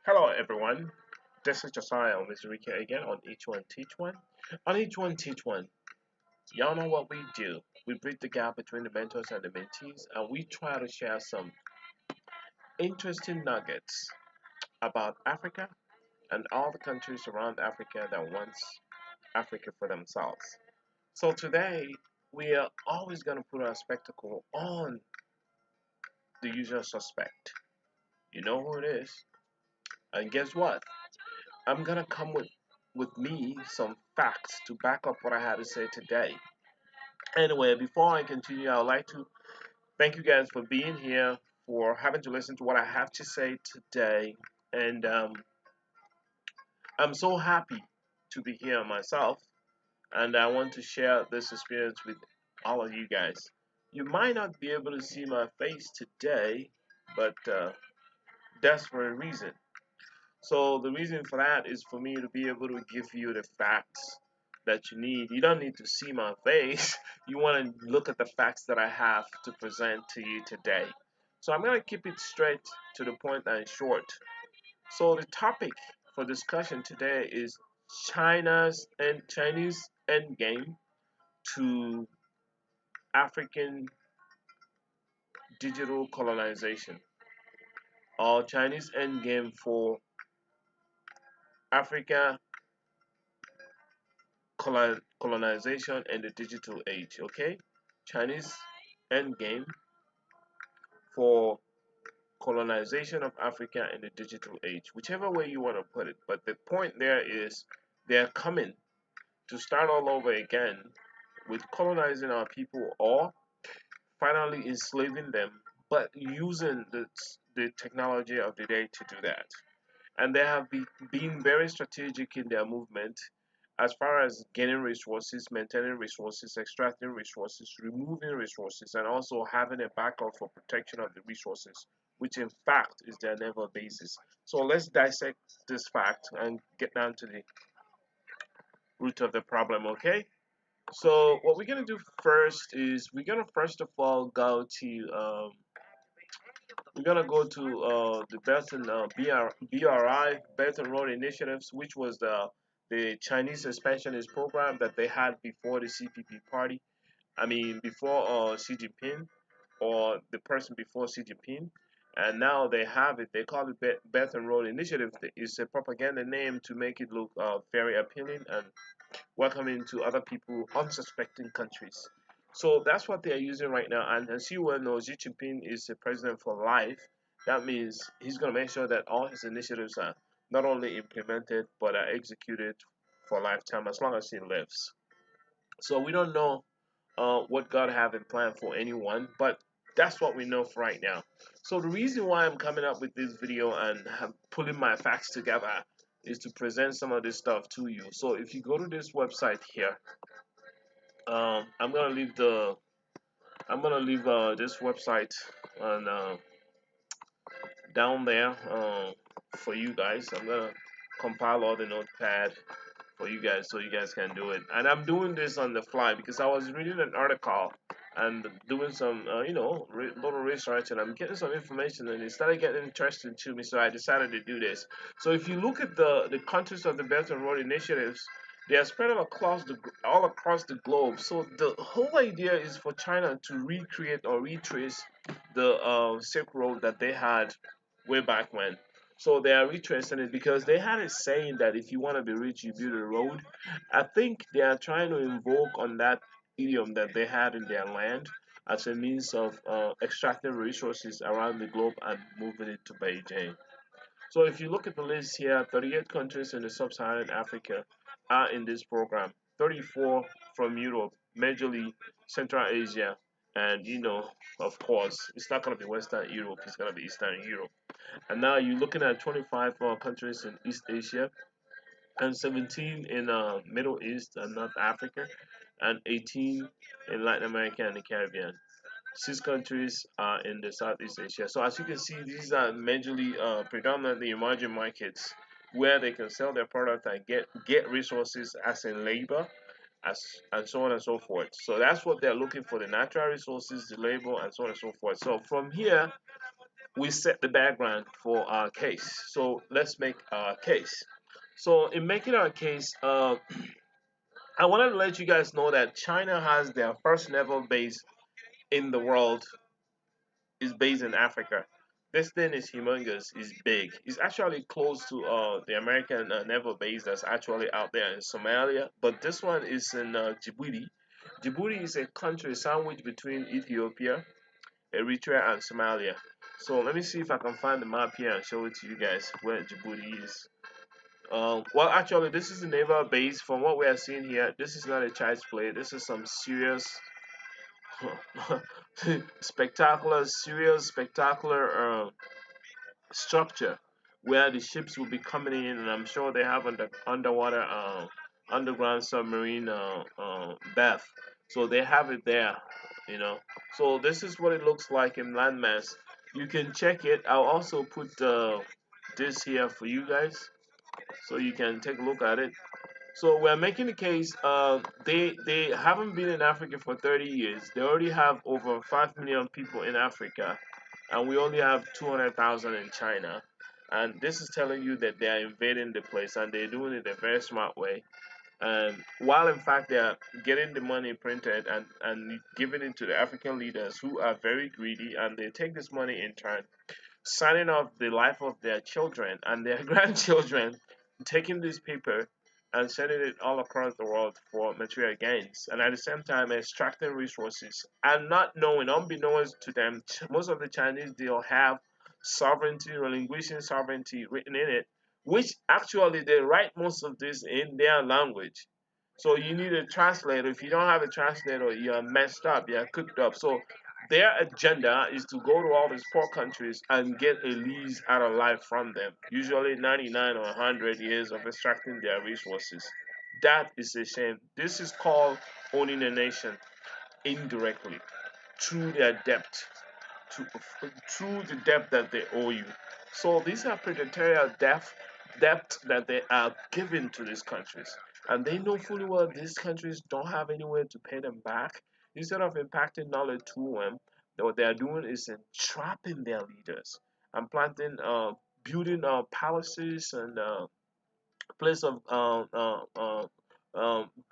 Hello everyone, this is Josiah Mizurika again on Each One Teach One. On Each One Teach One, y'all know what we do. We bridge the gap between the mentors and the mentees, and we try to share some interesting nuggets about Africa and all the countries around Africa that wants Africa for themselves. So today, we are always going to put our spectacle on the usual suspect. You know who it is. And guess what? I'm gonna come with me some facts to back up what I had to say today. Anyway, before I continue, I would like to thank you guys for being here, for having to listen to what I have to say today, and I'm so happy to be here myself, and I want to share this experience with all of you guys. You might not be able to see my face today, but that's for a reason. So the reason for that is for me to be able to give you the facts that you need. You don't need to see my face. You want to look at the facts that I have to present to you today. So I'm going to keep it straight to the point and short. So the topic for discussion today is Chinese endgame to African digital colonization, or Chinese endgame for Africa colonization and the digital age. Okay, Chinese endgame for colonization of Africa in the digital age, whichever way you want to put it. But the point there is they're coming to start all over again with colonizing our people or finally enslaving them, but using the technology of the day to do that. And they have been very strategic in their movement as far as gaining resources, maintaining resources, extracting resources, removing resources, and also having a backup for protection of the resources, which in fact is their naval basis. So let's dissect this fact and get down to the root of the problem, okay? So what we're gonna do first is we're gonna first of all go to we're gonna go to the Belt and BRI Belt and Road Initiatives, which was the Chinese expansionist program that they had before the CPP party. I mean, before Xi Jinping or the person before Xi Jinping, and now they have it. They call it Belt and Road Initiative. It's a propaganda name to make it look very appealing and welcoming to other people, unsuspecting countries. So that's what they are using right now. And as you well know, Xi Jinping is the president for life. That means he's going to make sure that all his initiatives are not only implemented but are executed for a lifetime as long as he lives. So we don't know what God have in plan for anyone, but that's what we know for right now. So the reason why I'm coming up with this video and pulling my facts together is to present some of this stuff to you. So if you go to this website here, I'm gonna leave this website on down there for you guys. I'm gonna compile all the notepad for you guys so you guys can do it. And I'm doing this on the fly because I was reading an article and doing some, little research, and I'm getting some information, and it started getting interesting to me. So I decided to do this. So if you look at the countries of the Belt and Road initiatives, they are spread all across the globe. So the whole idea is for China to recreate or retrace the Silk Road that they had way back when. So they are retracing it because they had a saying that if you want to be rich, you build a road. I think they are trying to invoke on that idiom that they had in their land as a means of extracting resources around the globe and moving it to Beijing. So if you look at the list here, 38 countries in the sub-Saharan Africa are in this program. 34 from Europe, majorly Central Asia, and of course, it's not going to be Western Europe, it's going to be Eastern Europe. And now you're looking at 25 countries in East Asia, and 17 in Middle East and North Africa, and 18 in Latin America and the Caribbean. Six countries are in the Southeast Asia. So as you can see, these are majorly, predominantly emerging markets where they can sell their product and get resources as in labor, as and so on and so forth. So that's what they're looking for: the natural resources, the labor, and so on and so forth. So from here, we set the background for our case. So let's make our case. So in making our case, I wanted to let you guys know that China has their first naval base in the world is based in Africa. This thing is humongous, is big. It's actually close to the American naval base that's actually out there in Somalia. But this one is in Djibouti. Djibouti is a country sandwiched between Ethiopia, Eritrea, and Somalia. So let me see if I can find the map here and show it to you guys where Djibouti is. Well, actually, this is the naval base. From what we are seeing here, this is not a child's play. This is some serious, spectacular, serious, spectacular structure where the ships will be coming in, and I'm sure they have underwater, underground submarine bath. So they have it there, you know. So this is what it looks like in landmass. You can check it. I'll also put this here for you guys, so you can take a look at it. So we're making the case. They haven't been in Africa for 30 years. They already have over 5 million people in Africa, and we only have 200,000 in China. And this is telling you that they are invading the place, and they're doing it a very smart way. And while in fact they are getting the money printed and giving it to the African leaders who are very greedy, and they take this money in turn signing off the life of their children and their grandchildren, taking this paper and sending it all across the world for material gains, and at the same time extracting resources and not knowing, unbeknownst to them, most of the Chinese they'll have sovereignty, relinquishing sovereignty written in it, which actually they write most of this in their language. So you need a translator. If you don't have a translator, you're messed up, you're cooked up. So their agenda is to go to all these poor countries and get a lease out of life from them, usually 99 or 100 years of extracting their resources. That is a shame. This is called owning a nation indirectly through their debt to through the debt that they owe you. So these are predatory debt that they are giving to these countries, and they know fully well these countries don't have anywhere to pay them back. Instead of impacting knowledge to them, what they are doing is entrapping their leaders and planting, building palaces and place of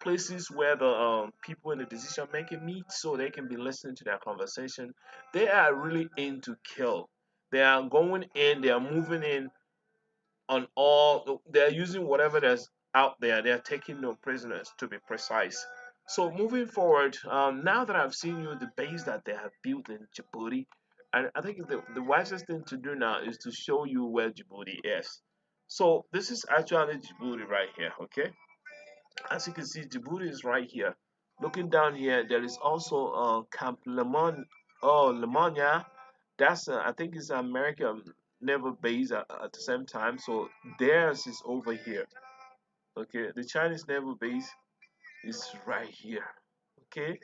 places where the people in the decision making meet so they can be listening to their conversation. They are really in to kill. They are going in, they are moving in on all, they are using whatever that's out there. They are taking no prisoners, to be precise. So moving forward, now that I've seen you the base that they have built in Djibouti, and I think the wisest thing to do now is to show you where Djibouti is. So this is actually Djibouti right here, okay? As you can see, Djibouti is right here. Looking down here, there is also Camp Lemon. Oh, Lemonia. That's I think it's American naval base at the same time. So theirs is over here. Okay, the Chinese naval base is right here. Okay,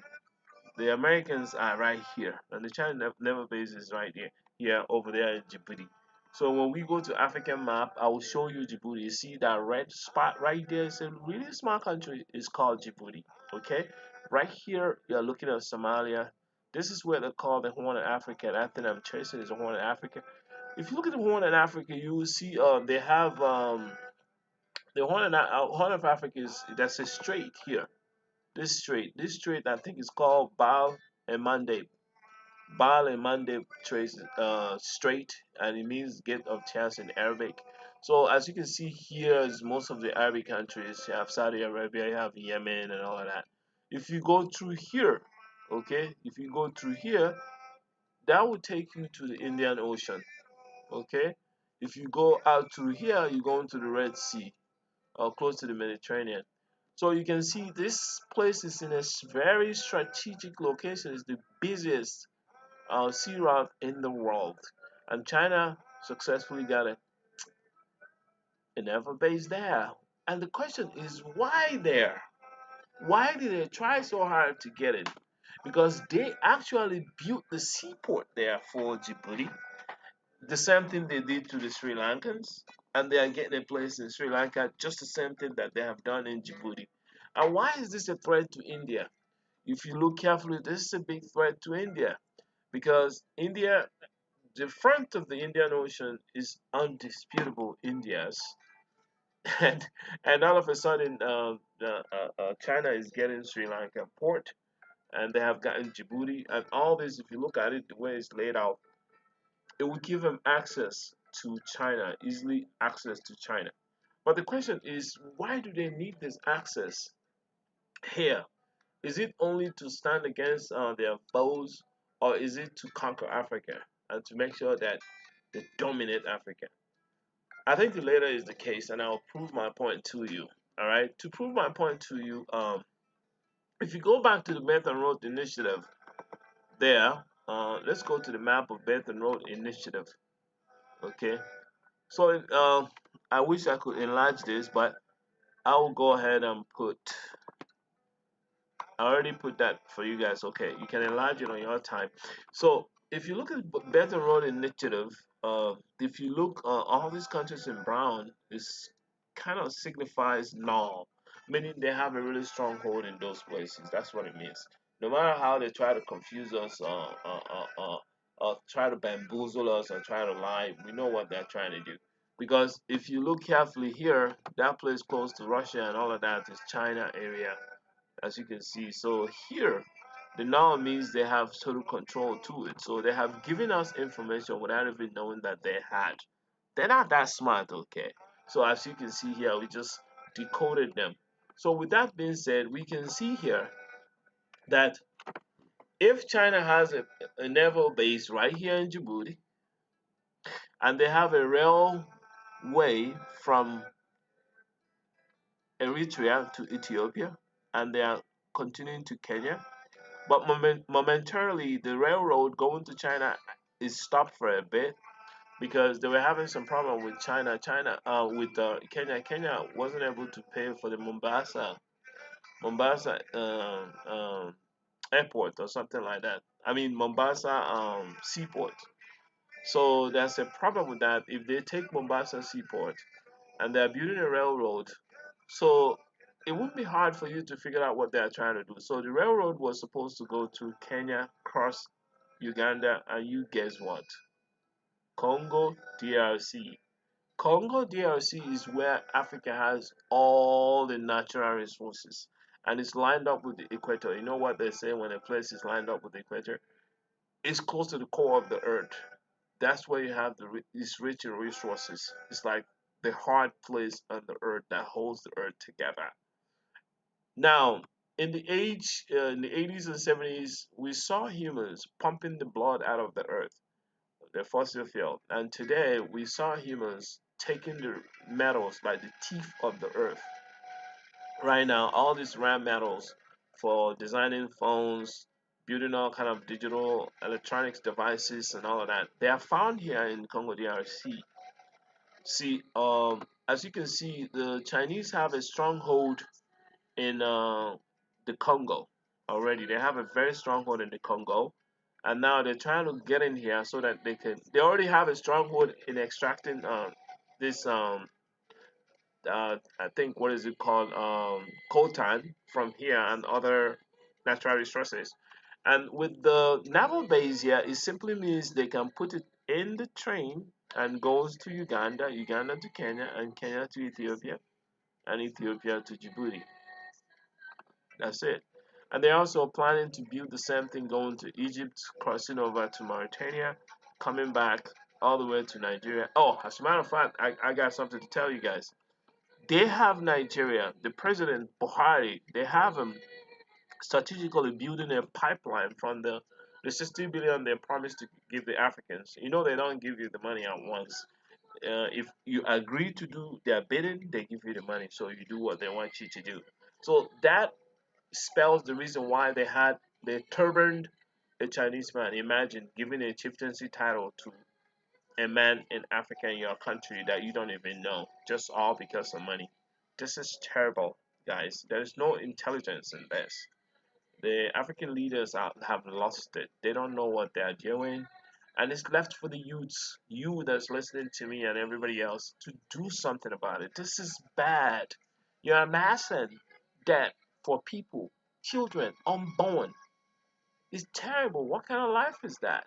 the Americans are right here, and the China naval base is right there, here over there in Djibouti. So when we go to African map, I will show you Djibouti. You see that red spot right there? It's a really small country. It's called Djibouti. Okay, right here you're looking at Somalia. This is where they call the Horn of Africa. And I think I'm tracing is the Horn of Africa. If you look at the Horn of Africa, you will see they have the Horn of Africa is that's a strait here. This strait I think is called Baal and Mandeb. Baal and Mandeb trace strait, and it means gate of chance in Arabic. So as you can see here is most of the Arabic countries. You have Saudi Arabia, you have Yemen, and all of that. If you go through here, okay, if you go through here, that will take you to the Indian Ocean. Okay, if you go out through here, you go into the Red Sea or close to the Mediterranean. So you can see this place is in a very strategic location. It's the busiest sea route in the world. And China successfully got a naval base there. And the question is, why there? Why did they try so hard to get it? Because they actually built the seaport there for Djibouti. The same thing they did to the Sri Lankans. And they are getting a place in Sri Lanka, just the same thing that they have done in Djibouti. And why is this a threat to India? If you look carefully, this is a big threat to India because India the front of the Indian Ocean is undisputable India's, and all of a sudden, China is getting Sri Lanka port, and they have gotten Djibouti, and all this. If you look at it, the way it's laid out, it will give them access to China, easily access to China. But the question is, why do they need this access here? Is it only to stand against their foes, or is it to conquer Africa and to make sure that they dominate Africa? I think the latter is the case, and I'll prove my point to you. All right. To prove my point to you, if you go back to the Belt and Road Initiative, there, let's go to the map of Belt and Road Initiative. Okay. So, I wish I could enlarge this, but I will go ahead and put. I already put that for you guys. Okay, you can enlarge it on your time. So if you look at Belt and Road Initiative, if you look, all these countries in brown is kind of signifies null, meaning they have a really strong hold in those places. That's what it means. No matter how they try to confuse us, try to bamboozle us, or try to lie, we know what they're trying to do. Because if you look carefully here, that place close to Russia and all of that is China area, as you can see. So here, the null means they have total control to it. So they have given us information without even knowing that they had. They're not that smart, okay? So as you can see here, we just decoded them. So with that being said, we can see here that if China has a naval base right here in Djibouti, and they have a railway from Eritrea to Ethiopia, and they are continuing to Kenya, but momentarily, the railroad going to China is stopped for a bit because they were having some problem with China. With Kenya. Kenya wasn't able to pay for the Mombasa airport or something like that. I mean Mombasa seaport. So there's a problem with that. If they take Mombasa seaport and they're building a railroad, so it wouldn't be hard for you to figure out what they're trying to do. So the railroad was supposed to go to Kenya, cross Uganda, and you guess what? Congo DRC. Congo DRC is where Africa has all the natural resources, and it's lined up with the equator. You know what they say when a place is lined up with the equator? It's close to the core of the earth. That's where you have it's rich in resources. It's like the hard place on the earth that holds the earth together. Now, in the 80s and 70s, we saw humans pumping the blood out of the earth, the fossil fuel, and today we saw humans taking the metals like the teeth of the earth. Right now, all these rare metals for designing phones, building all kind of digital electronics devices and all of that, they are found here in Congo DRC. See, as you can see, the Chinese have a stronghold in the Congo already. They have a very stronghold in the Congo, and now they're trying to get in here so that they can. They already have a stronghold in extracting this I think what is it called, coltan from here and other natural resources. And with the naval base here, it simply means they can put it in the train and goes to Uganda, Uganda to Kenya, and Kenya to Ethiopia, and Ethiopia to Djibouti. That's it. And they're also planning to build the same thing going to Egypt, crossing over to Mauritania, coming back all the way to Nigeria. Oh, as a matter of fact, I got something to tell you guys. They have Nigeria, the president Buhari, they have him strategically building a pipeline from the 60 billion they promised to give the Africans. You know they don't give you the money at once. If you agree to do their bidding, they give you the money, so you do what they want you to do. So that spells the reason why they turbaned a Chinese man. Imagine giving a chieftaincy title to a man in Africa in your country that you don't even know, just all because of money. This is terrible, guys. There is no intelligence in this. The African leaders have lost it. They don't know what they are doing. And it's left for the youths, you that's listening to me and everybody else, to do something about it. This is bad. You're amassing debt for people, children, unborn. It's terrible. What kind of life is that?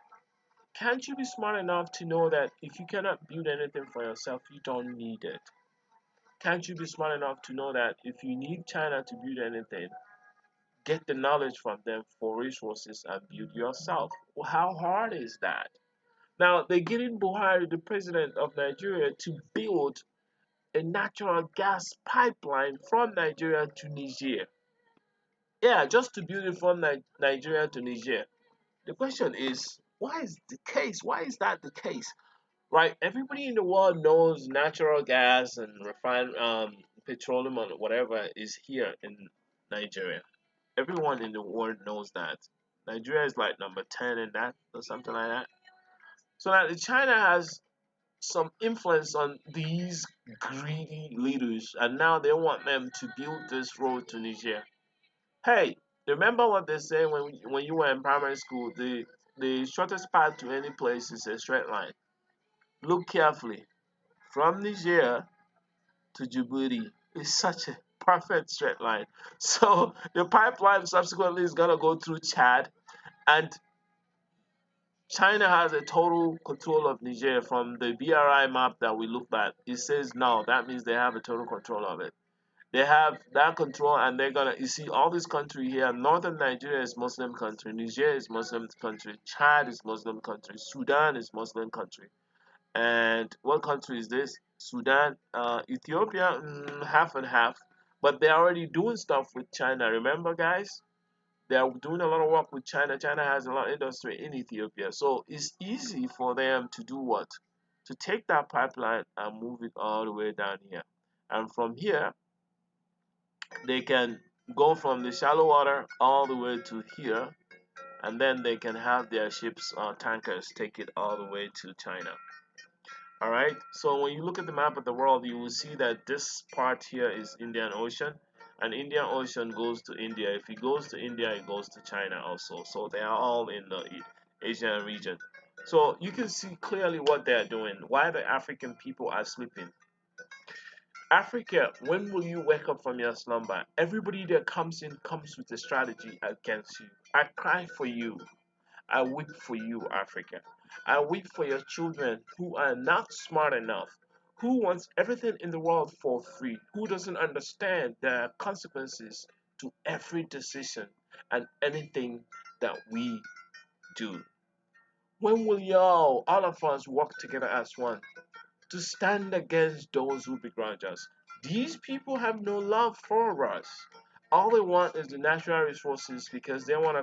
Can't you be smart enough to know that if you cannot build anything for yourself, you don't need it? Can't you be smart enough to know that if you need China to build anything, get the knowledge from them for resources and build yourself? Well, how hard is that? Now, they're getting Buhari, the president of Nigeria, to build a natural gas pipeline from Nigeria to Niger. Yeah, just to build it from Nigeria to Niger. The question is, why is the case? Why is that the case? Right? Everybody in the world knows natural gas and refined petroleum and whatever is here in Nigeria. Everyone in the world knows that. Nigeria is like number 10 in that or something like that. So that China has some influence on these greedy leaders, and now they want them to build this road to Niger. Hey, remember what they say when you were in primary school? The shortest path to any place is a straight line. Look carefully. From Niger to Djibouti is such a perfect straight line. So the pipeline subsequently is gonna go through Chad, and China has a total control of Niger from the BRI map that we looked at. It says no, that means they have a total control of it. They have that control, and they're gonna. You see, all this country here. Northern Nigeria is Muslim country. Niger is Muslim country. Chad is Muslim country. Sudan is Muslim country. And what country is this? Sudan, Ethiopia, half and half. But they're already doing stuff with China. Remember, guys? They are doing a lot of work with China. China has a lot of industry in Ethiopia. So it's easy for them to do what? To take that pipeline and move it all the way down here. And from here, they can go from the shallow water all the way to here. And then they can have their ships, tankers, take it all the way to China. All right. So when you look at the map of the world, you will see that this part here is Indian Ocean, and Indian Ocean goes to India. If it goes to India, it goes to China also. So they are all in the Asian region. So you can see clearly what they are doing. Why the African people are sleeping. Africa, when will you wake up from your slumber? Everybody that comes in comes with a strategy against you. I cry for you. I weep for you, Africa. I weep for your children who are not smart enough, who wants everything in the world for free, who doesn't understand there are consequences to every decision and anything that we do. When will y'all, all of us, work together as one to stand against those who begrudge us? These people have no love for us. All they want is the natural resources because they want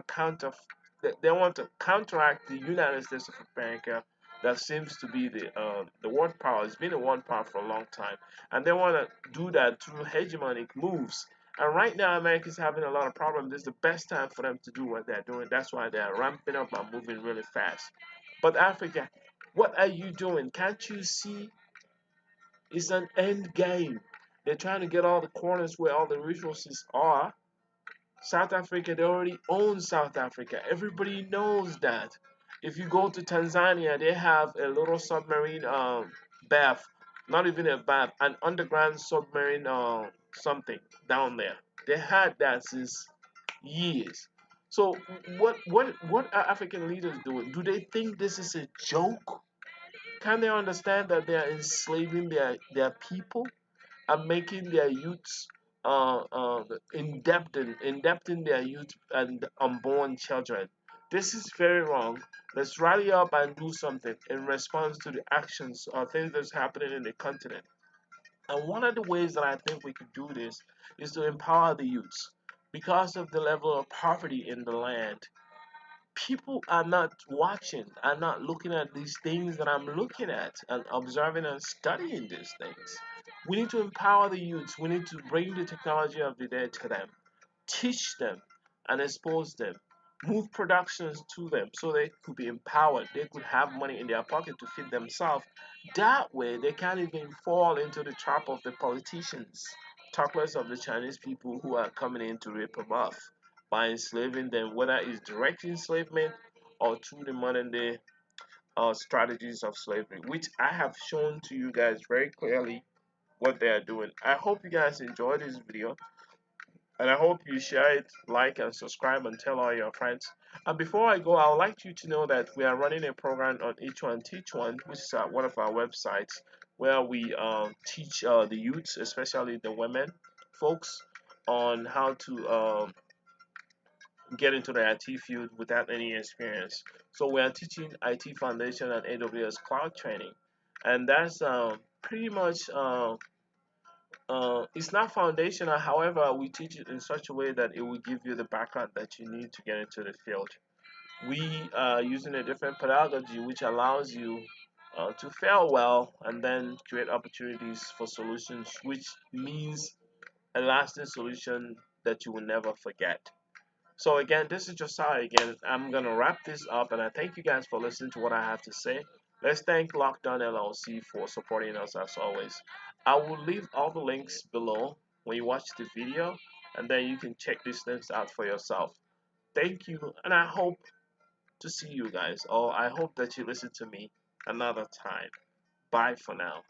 to counteract the United States of America that seems to be the world power. It's been a world power for a long time, and they want to do that through hegemonic moves. And right now, America is having a lot of problems. This is the best time for them to do what they're doing. That's why they're ramping up and moving really fast. But Africa, what are you doing? Can't you see it's an end game? They're trying to get all the corners where all the resources are. South Africa, they already own South Africa. Everybody knows that. If you go to Tanzania, they have a little submarine bath, not even a bath, an underground submarine something down there. They had that since years. So what are African leaders doing? Do they think this is a joke? Can they understand that they are enslaving their people and making their youths indebting their youth and unborn children? This is very wrong. Let's rally up and do something in response to the actions or things that's happening in the continent. And one of the ways that I think we could do this is to empower the youths. Because of the level of poverty in the land, people are not watching, are not looking at these things that I'm looking at and observing and studying these things. We need to empower the youths. We need to bring the technology of the day to them, teach them, and expose them. Move productions to them so they could be empowered. They could have money in their pocket to feed themselves. That way, they can't even fall into the trap of the politicians, talk less of the Chinese people who are coming in to rip them off by enslaving them, whether it's direct enslavement or through the modern day strategies of slavery, which I have shown to you guys very clearly what they are doing. I hope you guys enjoyed this video. And I hope you share it, like, and subscribe, and tell all your friends. And before I go, I would like you to know that we are running a program on Each One Teach One, which is one of our websites, where we teach the youths, especially the women folks, on how to get into the IT field without any experience. So we are teaching IT Foundation and AWS Cloud Training, and that's pretty much it's not foundational. However, we teach it in such a way that it will give you the background that you need to get into the field. We are using a different pedagogy which allows you to fail well and then create opportunities for solutions, which means a lasting solution that you will never forget. So again, this is Josiah again. I'm gonna wrap this up, and I thank you guys for listening to what I have to say. Let's thank Lockdown LLC for supporting us as always. I will leave all the links below when you watch the video, and then you can check these links out for yourself. Thank you, and I hope to see you guys, or I hope that you listen to me another time. Bye for now.